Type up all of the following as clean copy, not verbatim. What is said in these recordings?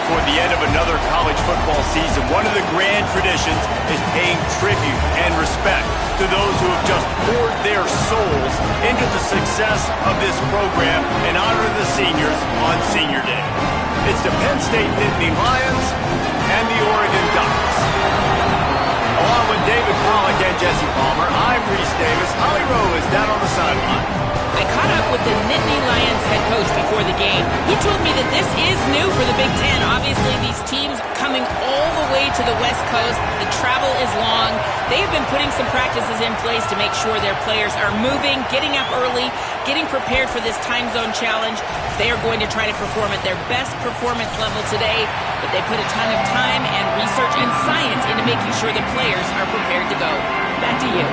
before the end of another college football season. One of the grand traditions is paying tribute and respect to those who have just poured their souls into the success of this program and honor the seniors on Senior Day. It's the Penn State Nittany Lions and the Oregon Ducks. Along with David Pollack and Jesse Palmer, I'm Reese Davis. Holly Rowe is down on the sideline. I caught up with the Nittany Lions head coach before the game. He told me that this is new for the Big Ten. Obviously, these teams coming all the way to the West Coast. The travel is long. They've been putting some practices in place to make sure their players are moving, getting up early, getting prepared for this time zone challenge. They are going to try to perform at their best performance level today, but they put a ton of time and research and science into making sure the players are prepared to go. Back to you.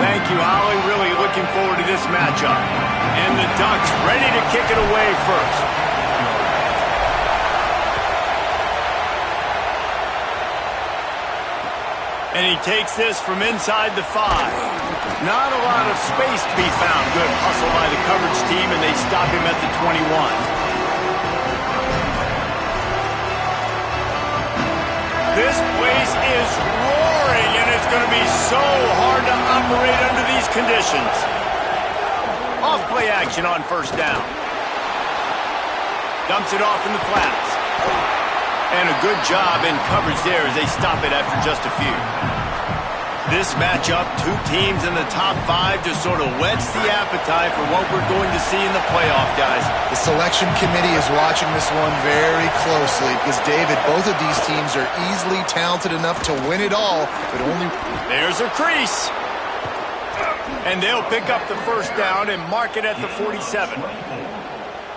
Thank you, Holly. Really looking forward to this matchup. And the Ducks ready to kick it away first. And he takes this from inside the 5. Not a lot of space to be found. Good hustle by the coverage team, and they stop him at the 21. This place is roaring, and it's going to be so hard to operate under these conditions. Off play action on first down. Dumps it off in the flats. And a good job in coverage there as they stop it after just a few. This matchup, two teams in the top 5, just sort of whets the appetite for what we're going to see in the playoff, guys. The selection committee is watching this one very closely because, David, both of these teams are easily talented enough to win it all, but only... There's a crease. And they'll pick up the first down and mark it at the 47.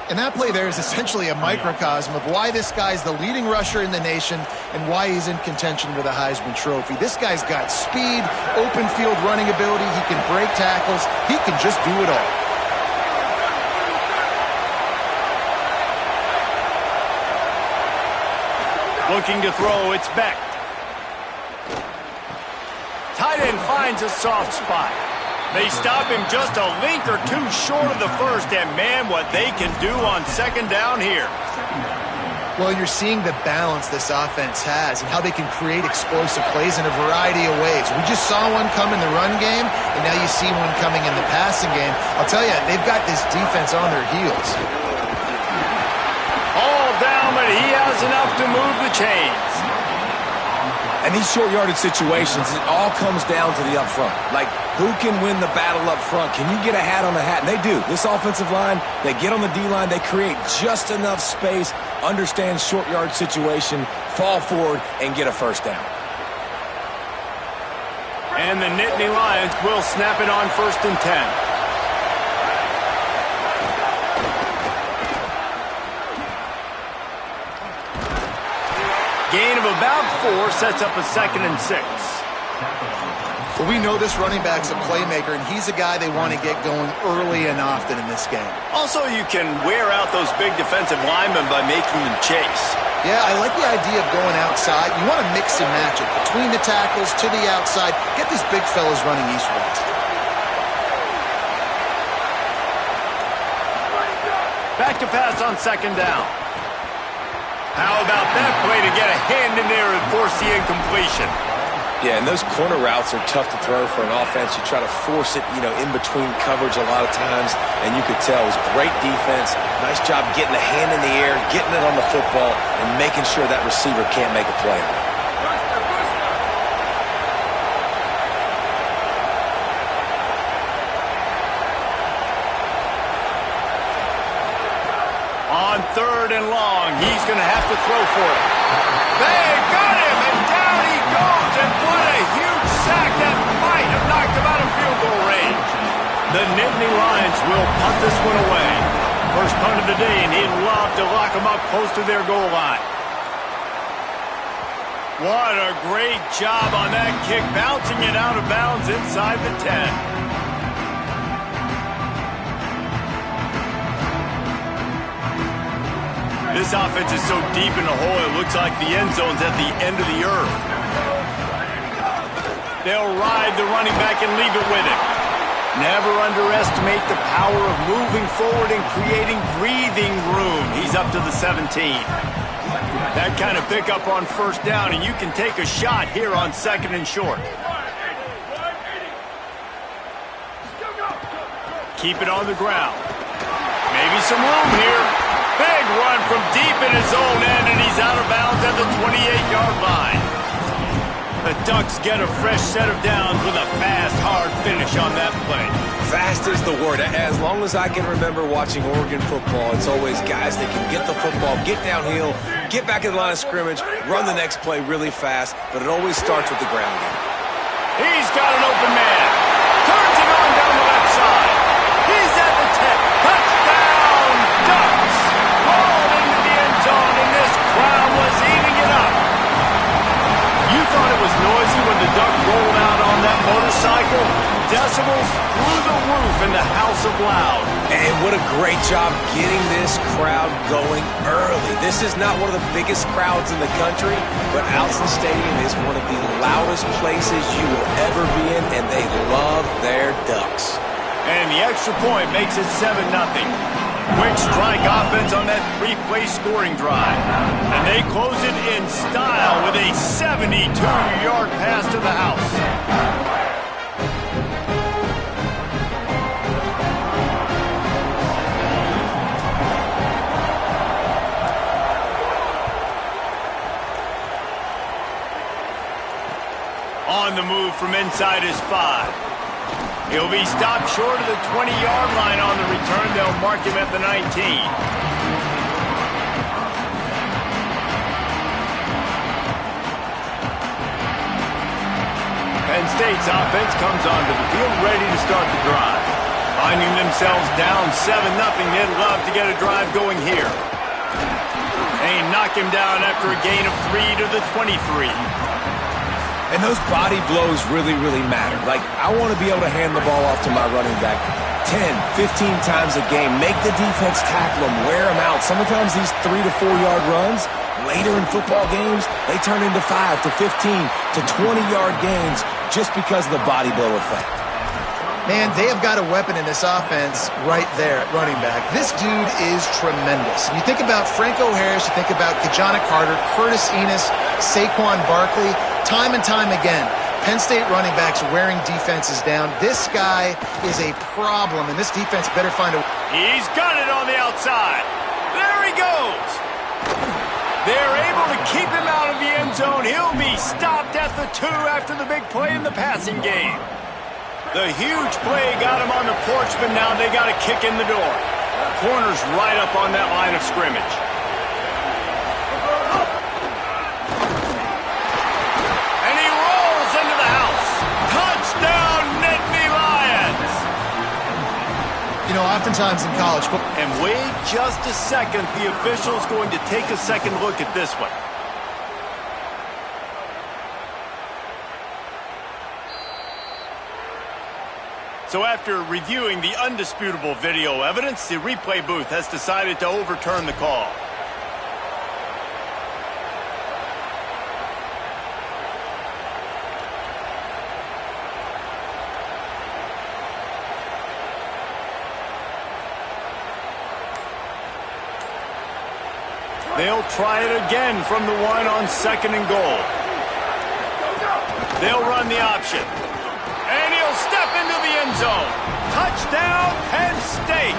And that play there is essentially a microcosm of why this guy's the leading rusher in the nation and why he's in contention for the Heisman Trophy. This guy's got speed, open field running ability. He can break tackles. He can just do it all. Looking to throw, it's Beck. Tight end finds a soft spot. They stop him just a link or two short of the first, and man, what they can do on second down here. Well, you're seeing the balance this offense has and how they can create explosive plays in a variety of ways. We just saw one come in the run game, and now you see one coming in the passing game. I'll tell you, they've got this defense on their heels. All down, but he has enough to move the chains. And these short yardage situations, it all comes down to the up front. Like, who can win the battle up front? Can you get a hat on the hat? And they do. This offensive line, they get on the D-line, they create just enough space, understand short yard situation, fall forward, and get a first down. And the Nittany Lions will snap it on 1st and 10. Gain of about 4 sets up a 2nd and 6. Well, we know this running back's a playmaker, and he's a guy they want to get going early and often in this game. Also, you can wear out those big defensive linemen by making them chase. Yeah, I like the idea of going outside. You want to mix and match it between the tackles to the outside. Get these big fellas running eastwards. Back to pass on 2nd down. How about that play to get a hand in there and force the incompletion? Yeah, and those corner routes are tough to throw for an offense. You try to force it, in between coverage a lot of times, and you could tell it was great defense. Nice job getting a hand in the air, getting it on the football, and making sure that receiver can't make a play. On 3rd and long, he's going to have to throw for it. They got him, and down he goes, and what a huge sack that might have knocked him out of field goal range. The Nittany Lions will punt this one away. First punt of the day, and he'd love to lock them up close to their goal line. What a great job on that kick, bouncing it out of bounds inside the 10. This offense is so deep in the hole, it looks like the end zone's at the end of the earth. They'll ride the running back and leave it with him. Never underestimate the power of moving forward and creating breathing room. He's up to the 17. That kind of pickup on first down, and you can take a shot here on 2nd and short. Keep it on the ground. Maybe some room here. Big run from deep in his own end, and he's out of bounds at the 28-yard line. The Ducks get a fresh set of downs with a fast, hard finish on that play. Fast is the word. As long as I can remember watching Oregon football, it's always guys that can get the football, get downhill, get back in the line of scrimmage, run the next play really fast, but it always starts with the ground game. He's got an open man. Turns it on down the left side. He's at the 10. Touchdown, Ducks! Rolled into the end zone, and this crowd was eating it up. You thought it was noisy when the Duck rolled out on that motorcycle? Decibels through the roof in the House of Loud. And what a great job getting this crowd going early. This is not one of the biggest crowds in the country, but Alson Stadium is one of the loudest places you will ever be in, and they love their Ducks. And the extra point makes it 7-0. Quick strike offense on that 3-play scoring drive. And they close it in style with a 72-yard pass to the house. On the move from inside his 5. He'll be stopped short of the 20-yard line on the return. They'll mark him at the 19. Penn State's offense comes onto the field ready to start the drive. Finding themselves down 7-0, they'd love to get a drive going here. They knock him down after a gain of 3 to the 23. And those body blows really, really matter. Like, I want to be able to hand the ball off to my running back 10, 15 times a game. Make the defense tackle them, wear them out. Sometimes these 3 to 4 yard runs, later in football games, they turn into 5 to 15 to 20-yard gains just because of the body blow effect. Man, they have got a weapon in this offense right there at running back. This dude is tremendous. You think about Franco Harris, you think about Kajana Carter, Curtis Enos, Saquon Barkley. Time and time again, Penn State running backs wearing defenses down. This guy is a problem, and this defense better find a... He's got it on the outside. There he goes. They're able to keep him out of the end zone. He'll be stopped at the 2 after the big play in the passing game. The huge play got him on the porch, but now they got a kick in the door. Corner's right up on that line of scrimmage. You know, oftentimes in college football... And wait just a second. The official's going to take a second look at this one. So after reviewing the undisputable video evidence, the replay booth has decided to overturn the call. They'll try it again from the 1 on 2nd and goal. They'll run the option. And he'll step into the end zone. Touchdown, Penn State.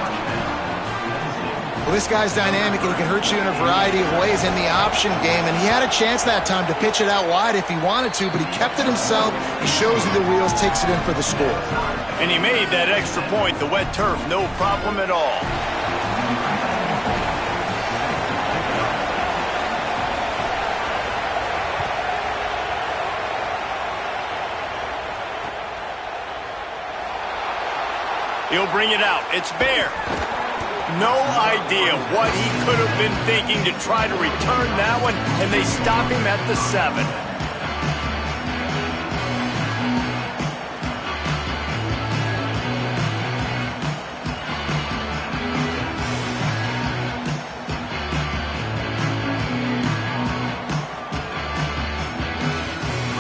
Well, this guy's dynamic, and he can hurt you in a variety of ways in the option game. And he had a chance that time to pitch it out wide if he wanted to, but he kept it himself. He shows you the wheels, takes it in for the score. And he made that extra point, the wet turf, no problem at all. He'll bring it out. It's Bear. No idea what he could have been thinking to try to return that one, and they stop him at the 7.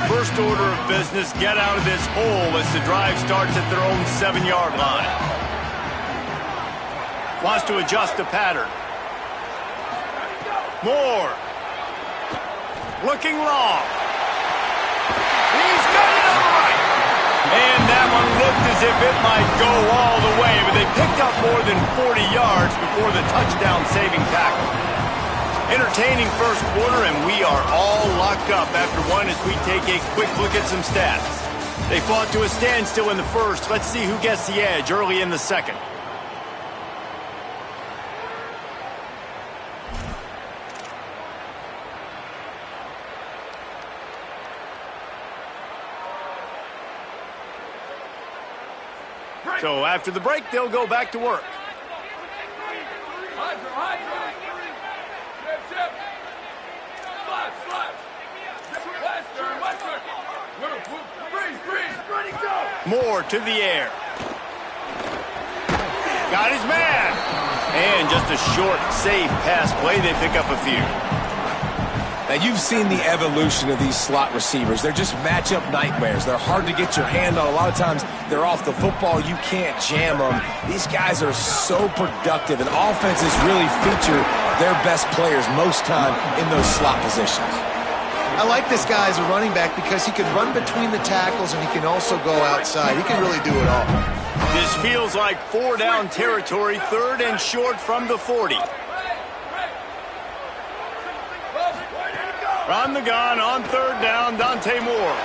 First order of business, get out of this hole as the drive starts at their own 7-yard line. Wants to adjust the pattern. Moore. looking long. He's got it on the right. And that one looked as if it might go all the way, but they picked up more than 40 yards before the touchdown-saving tackle. Entertaining first quarter, and we are all locked up after one as we take a quick look at some stats. They fought to a standstill in the first. Let's see who gets the edge early in the second. So after the break, they'll go back to work. Moore to the air. Got his man. And just a short, safe pass play. They pick up a few. Now, you've seen the evolution of these slot receivers. They're just matchup nightmares. They're hard to get your hand on. A lot of times, they're off the football. You can't jam them. These guys are so productive, and offenses really feature their best players most time in those slot positions. I like this guy as a running back because he can run between the tackles and he can also go outside. He can really do it all. This feels like 4-down territory, 3rd and short from the 40. On the gun, on 3rd down, Dante Moore.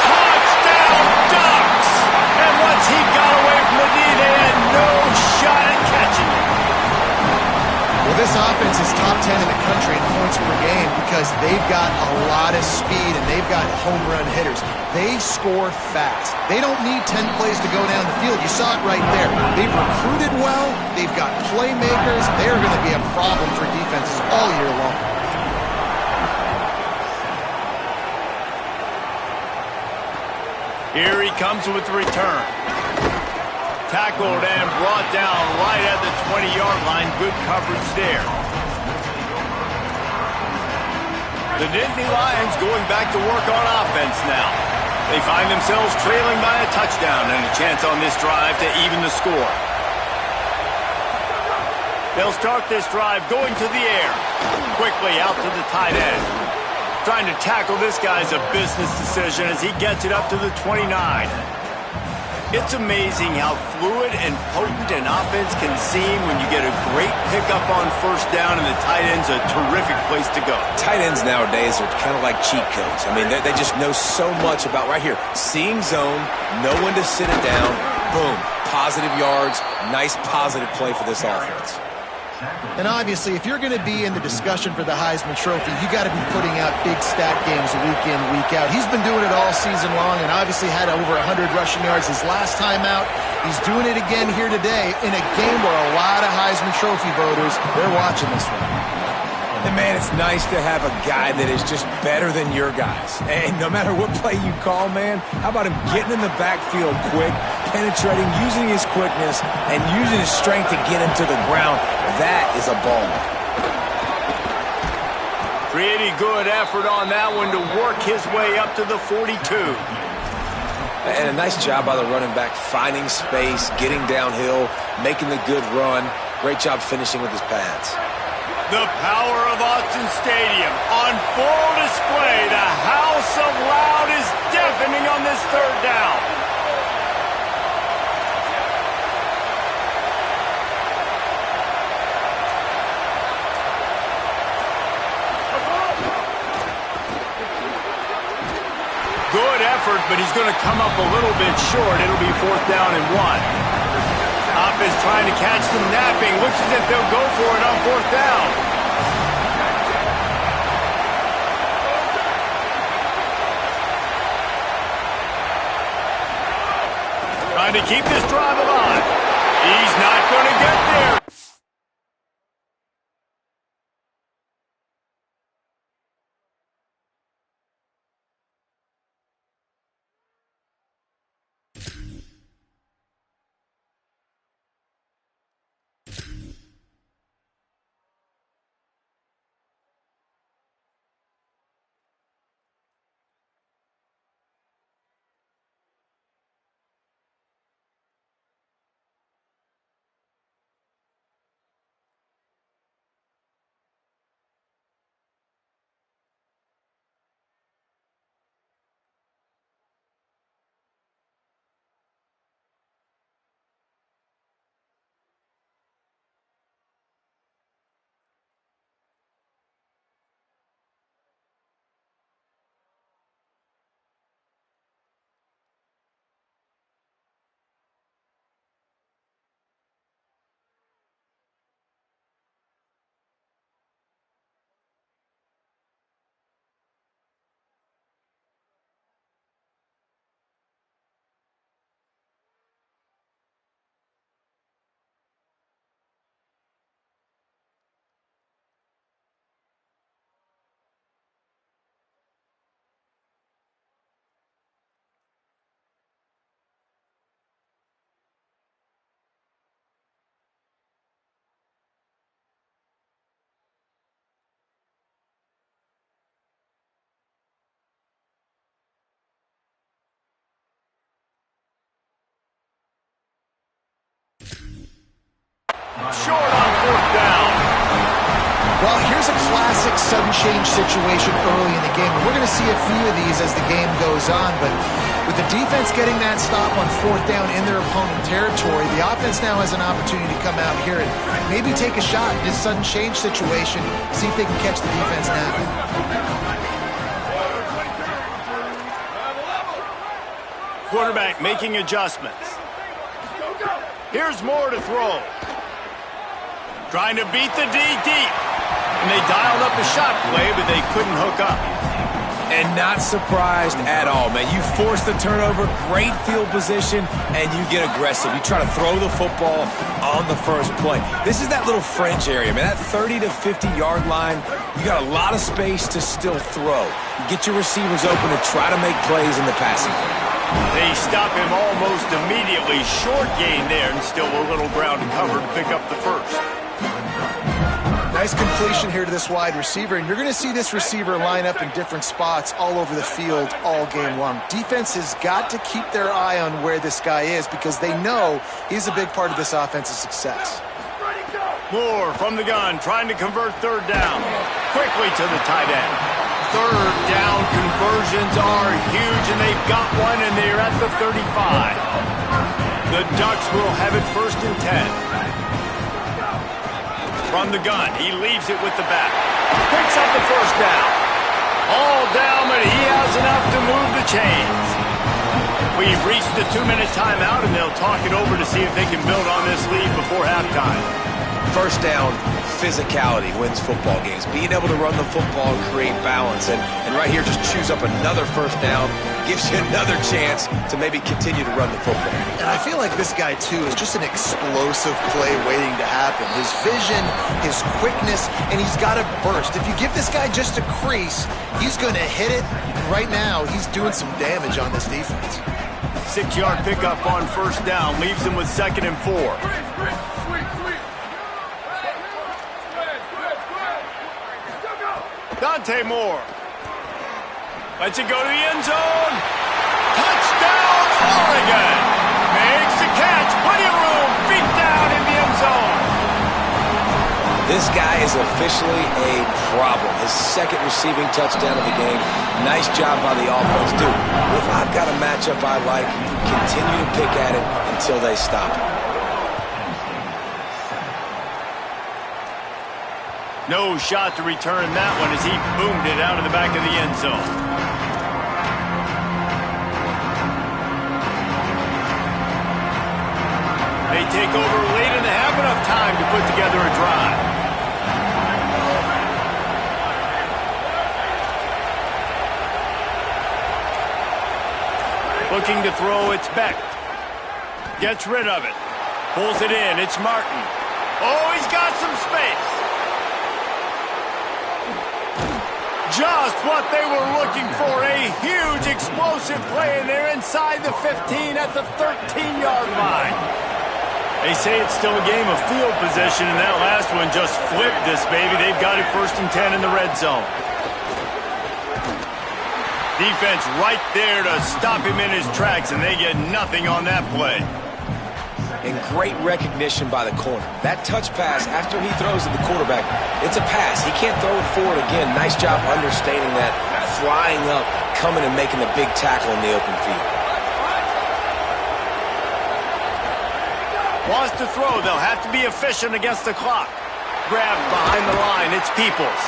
Touchdown, Ducks! And once he got away from the knee, they had no shot at catching it. Well, this offense is top 10 in the country in points per game because they've got a lot of speed and they've got home run hitters. They score fast. They don't need 10 plays to go down the field. You saw it right there. They've recruited well. They've got playmakers. They're going to be a problem for defenses all year long. Here he comes with the return. Tackled and brought down right at the 20-yard line. Good coverage there. The Nittany Lions going back to work on offense now. They find themselves trailing by a touchdown and a chance on this drive to even the score. They'll start this drive going to the air. Quickly out to the tight end. Trying to tackle this guy's a business decision as he gets it up to the 29. It's amazing how fluid and potent an offense can seem when you get a great pickup on first down and the tight end's a terrific place to go. Tight ends nowadays are kind of like cheat codes. I mean, they just know so much about, right here, seeing zone, know when to sit it down, boom, positive yards, nice positive play for this offense. And obviously, if you're going to be in the discussion for the Heisman Trophy, you got to be putting out big stat games week in, week out. He's been doing it all season long and obviously had over 100 rushing yards his last time out. He's doing it again here today in a game where a lot of Heisman Trophy voters, they're watching this one. And, man, it's nice to have a guy that is just better than your guys. And no matter what play you call, man, how about him getting in the backfield quick, penetrating, using his quickness, and using his strength to get him to the ground. That is a ball. Pretty good effort on that one to work his way up to the 42. And a nice job by the running back, finding space, getting downhill, making the good run. Great job finishing with his pads. The power of Autzen Stadium on full display. The house of loud is deafening on this 3rd down. Good effort, but he's going to come up a little bit short. It'll be 4th down and 1. Offense trying to catch them napping. Looks as if they'll go for it on 4th down. Trying to keep this drive alive. He's not going to get there. Here's a classic sudden change situation early in the game. We're going to see a few of these as the game goes on, but with the defense getting that stop on 4th down in their opponent territory, the offense now has an opportunity to come out here and maybe take a shot in this sudden change situation, see if they can catch the defense now. Quarterback making adjustments. Here's Moore to throw. Trying to beat the D deep. And they dialed up a shot play, but they couldn't hook up. And not surprised at all, man. You force the turnover, great field position, and you get aggressive. You try to throw the football on the first play. This is that little French area, man. That 30 to 50-yard line, you got a lot of space to still throw. You get your receivers open and try to make plays in the passing game. They stop him almost immediately. Short gain there, and still a little ground to cover to pick up the first. Nice completion here to this wide receiver, and you're going to see this receiver line up in different spots all over the field all game long. Defense has got to keep their eye on where this guy is because they know he's a big part of this offense's success. Moore from the gun, trying to convert 3rd down. Quickly to the tight end. 3rd down conversions are huge, and they've got one, and they're at the 35. The Ducks will have it 1st and 10. From the gun, he leaves it with the back. Picks up the 1st down. All down, but he has enough to move the chains. We've reached the 2-minute timeout, and they'll talk it over to see if they can build on this lead before halftime. 1st down, physicality wins football games. Being able to run the football and create balance. And right here, just choose up another 1st down. Gives you another chance to maybe continue to run the football. And I feel like this guy, too, is just an explosive play waiting to happen. His vision, his quickness, and he's got a burst. If you give this guy just a crease, he's going to hit it. Right now, he's doing some damage on this defense. 6-yard pickup on 1st down. Leaves him with 2nd and 4. Dante Moore. Lets it go to the end zone. Touchdown, Oregon. Makes the catch. Plenty of room. Feet down in the end zone. This guy is officially a problem. His 2nd receiving touchdown of the game. Nice job by the offense, dude. If I've got a matchup I like, continue to pick at it until they stop it. No shot to return that one as he boomed it out of the back of the end zone. They take over late and they have enough time to put together a drive. Looking to throw, it's Beck. Gets rid of it. Pulls it in, it's Martin. Oh, he's got some space. Just what they were looking for, a huge explosive play, and they're inside the 15 at the 13-yard line. They say it's still a game of field position, and that last one just flipped this baby. They've got it 1st and 10 in the red zone. Defense right there to stop him in his tracks, and they get nothing on that play. And great recognition by the corner. That touch pass after he throws to the quarterback, it's a pass. He can't throw it forward again. Nice job understanding that, flying up, coming and making the big tackle in the open field. Wants to throw. They'll have to be efficient against the clock. Grabbed behind the line. It's Peoples.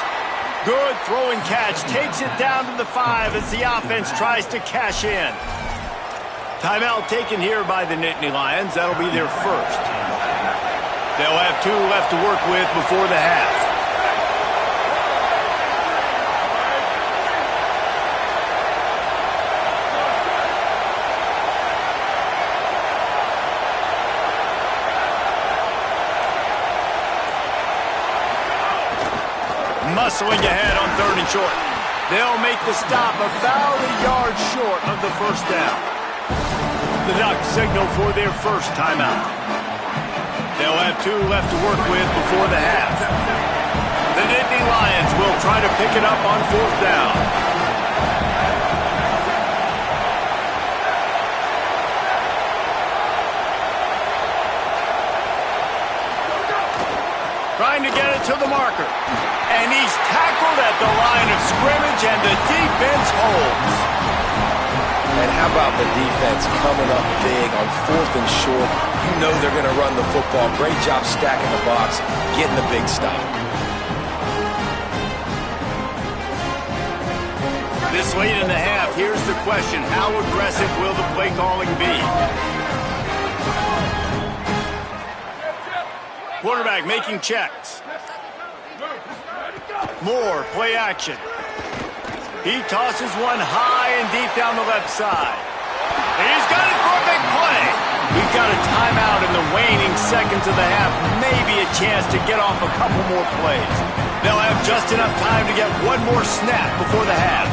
Good throw and catch. Takes it down to the 5 as the offense tries to cash in. Timeout taken here by the Nittany Lions. That'll be their 1st. They'll have 2 left to work with before the half. Muscling ahead on 3rd and short. They'll make the stop about a yard short of the 1st down. The Ducks signal for their 1st timeout. They'll have 2 left to work with before the half. The Nittany Lions will try to pick it up on 4th down. Trying to get it to the marker. And he's tackled at the line of scrimmage, and the defense holds. And how about the defense coming up big on 4th and short? You know they're going to run the football. Great job stacking the box, getting the big stop. This late in the half, here's the question. How aggressive will the play calling be? Quarterback making checks. Moore, play action. He tosses one high and deep down the left side. He's got it for a big play. We've got a timeout in the waning seconds of the half. Maybe a chance to get off a couple more plays. They'll have just enough time to get one more snap before the half.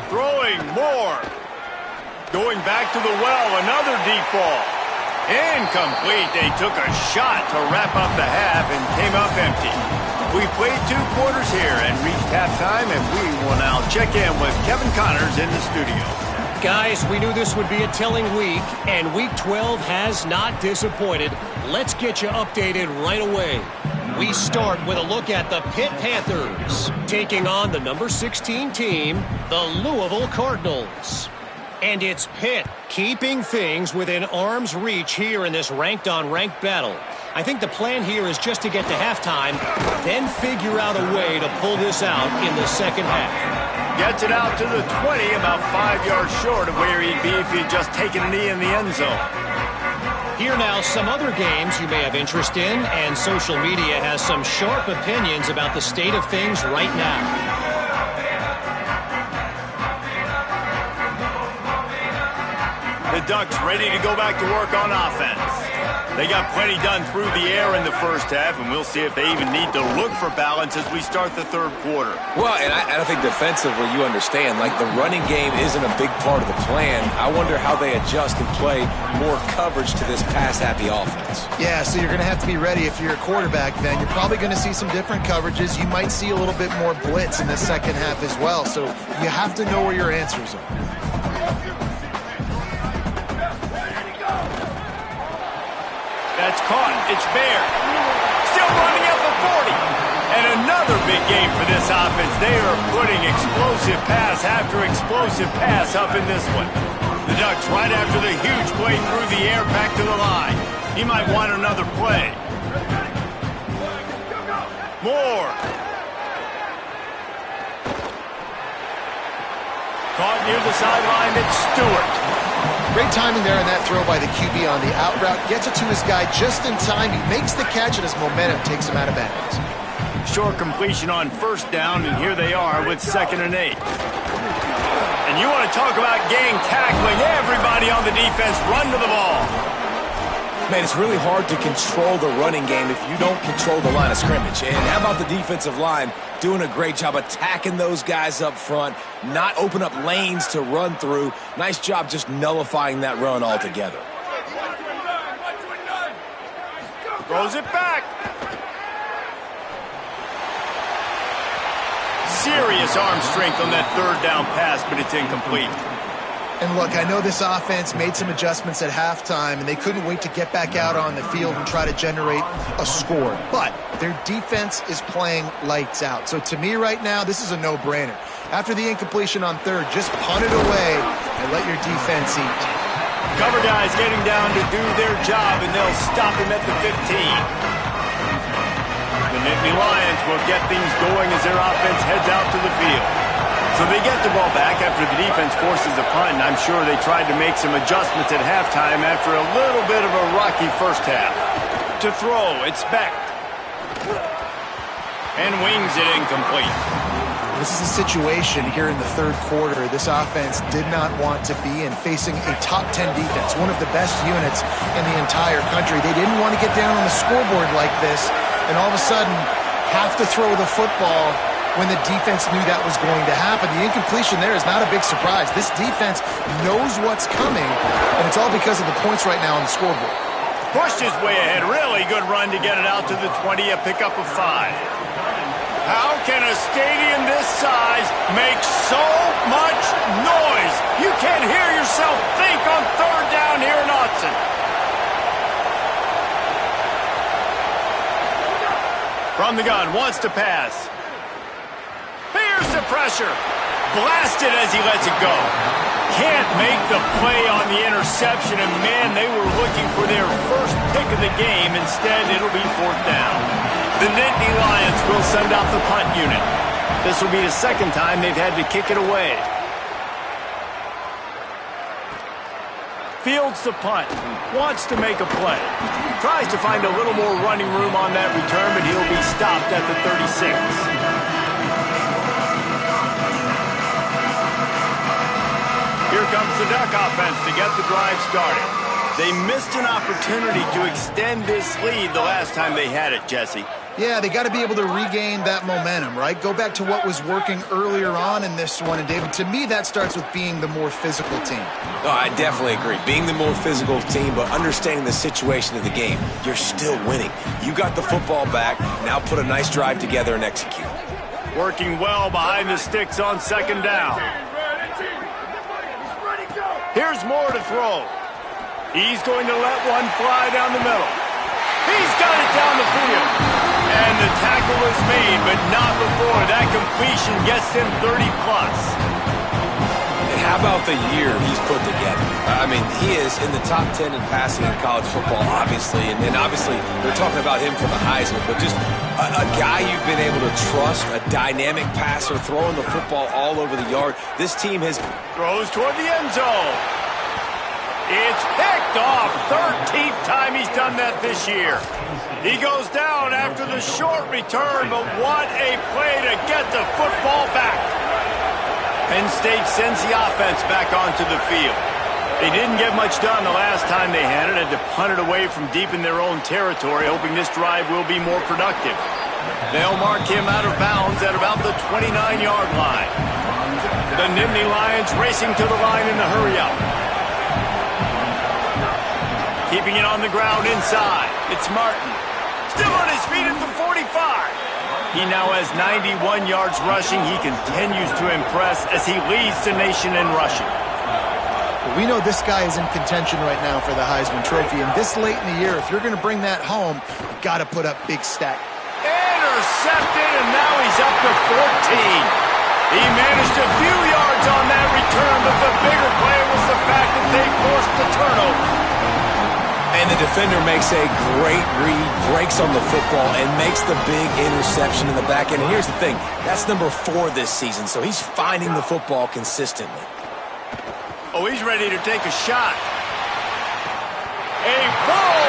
Throwing Moore. Going back to the well, another deep ball. Incomplete. They took a shot to wrap up the half and came up empty. We played 2 quarters here and reached halftime, and we will now check in with Kevin Connors in the studio. Guys, we knew this would be a telling week, and Week 12 has not disappointed. Let's get you updated right away. We start with a look at the Pitt Panthers, taking on the number 16 team, the Louisville Cardinals. And it's Pitt keeping things within arm's reach here in this ranked-on-ranked battle. I think the plan here is just to get to halftime, then figure out a way to pull this out in the second half. Gets it out to the 20, about 5 yards short of where he'd be if he'd just taken a knee in the end zone. Here now, some other games you may have interest in, and social media has some sharp opinions about the state of things right now. The Ducks ready to go back to work on offense. They got plenty done through the air in the first half, and we'll see if they even need to look for balance as we start the third quarter. Well, and I think defensively, you understand, like the running game isn't a big part of the plan. I wonder how they adjust and play more coverage to this pass-happy offense. Yeah, so you're going to have to be ready if you're a quarterback then. You're probably going to see some different coverages. You might see a little bit more blitz in the second half as well, so you have to know where your answers are. That's caught. It's Bear. Still running at the 40. And another big game for this offense. They are putting explosive pass after explosive pass up in this one. The Ducks right after the huge play through the air back to the line. He might want another play. Moore. Caught near the sideline. It's Stewart. Great timing there on that throw by the QB on the out route. Gets it to his guy just in time. He makes the catch, and his momentum takes him out of bounds. Short completion on first down, and here they are with 2nd and 8. And you want to talk about gang tackling. Everybody on the defense run to the ball. Man, it's really hard to control the running game if you don't control the line of scrimmage. And how about the defensive line doing a great job attacking those guys up front, not open up lanes to run through. Nice job just nullifying that run altogether. Throws it back. Serious arm strength on that 3rd down pass, but it's incomplete. And look, I know this offense made some adjustments at halftime, and they couldn't wait to get back out on the field and try to generate a score. But their defense is playing lights out. So to me right now, this is a no-brainer. After the incompletion on 3rd, just punt it away and let your defense eat. Cover guys getting down to do their job, and they'll stop him at the 15. The Nittany Lions will get things going as their offense heads out to the field. So they get the ball back after the defense forces a punt, and I'm sure they tried to make some adjustments at halftime after a little bit of a rocky first half. To throw, it's Beck. And wings it incomplete. This is a situation here in the 3rd quarter this offense did not want to be in, facing a top 10 defense, one of the best units in the entire country. They didn't want to get down on the scoreboard like this, and all of a sudden have to throw the football when the defense knew that was going to happen. The incompletion there is not a big surprise. This defense knows what's coming, and it's all because of the points right now on the scoreboard. Pushed his way ahead. Really good run to get it out to the 20, a pickup of 5. How can a stadium this size make so much noise? You can't hear yourself think on third down here in Autzen. From the gun, wants to pass. Here's the pressure. Blasted as he lets it go. Can't make the play on the interception, and man, they were looking for their first pick of the game. Instead, it'll be fourth down. The Nittany Lions will send out the punt unit. This will be the second time they've had to kick it away. Fields the punt. Wants to make a play. Tries to find a little more running room on that return, but he'll be stopped at the 36. Here comes the Duck offense to get the drive started. They missed an opportunity to extend this lead the last time they had it, Jesse. Yeah, they got to be able to regain that momentum, right? Go back to what was working earlier on in this one. And, David, to me, that starts with being the more physical team. No, I definitely agree. Being the more physical team, but understanding the situation of the game. You're still winning. You got the football back. Now put a nice drive together and execute. Working well behind the sticks on second down. Here's Moore to throw. He's going to let one fly down the middle. He's got it down the field. And the tackle is made, but not before. That completion gets him 30-plus. And how about the year he's put together? I mean, he is in the top 10 in passing in college football, obviously. And obviously, they're talking about him for the Heisman. But just a guy you've been able to trust, a dynamic passer, throwing the football all over the yard. This team has... Throws toward the end zone. It's picked off. 13th time he's done that this year. He goes down after the short return, but what a play to get the football back. Penn State sends the offense back onto the field. They didn't get much done the last time they had it, and to punt it away from deep in their own territory, hoping this drive will be more productive. They'll mark him out of bounds at about the 29-yard line. The Nittany Lions racing to the line in the hurry-up. Keeping it on the ground inside. It's Martin. Still on his feet at the 45. He now has 91 yards rushing. He continues to impress as he leads the nation in rushing. Well, we know this guy is in contention right now for the Heisman Trophy. And this late in the year, if you're going to bring that home, you've got to put up big stats. Intercepted, and now he's up to 14. He managed a few yards on that return, but the bigger play was the fact that they forced the turnover. And the defender makes a great read, breaks on the football, and makes the big interception in the back end. And here's the thing, that's number 4 this season, so he's finding the football consistently. Oh, he's ready to take a shot. A ball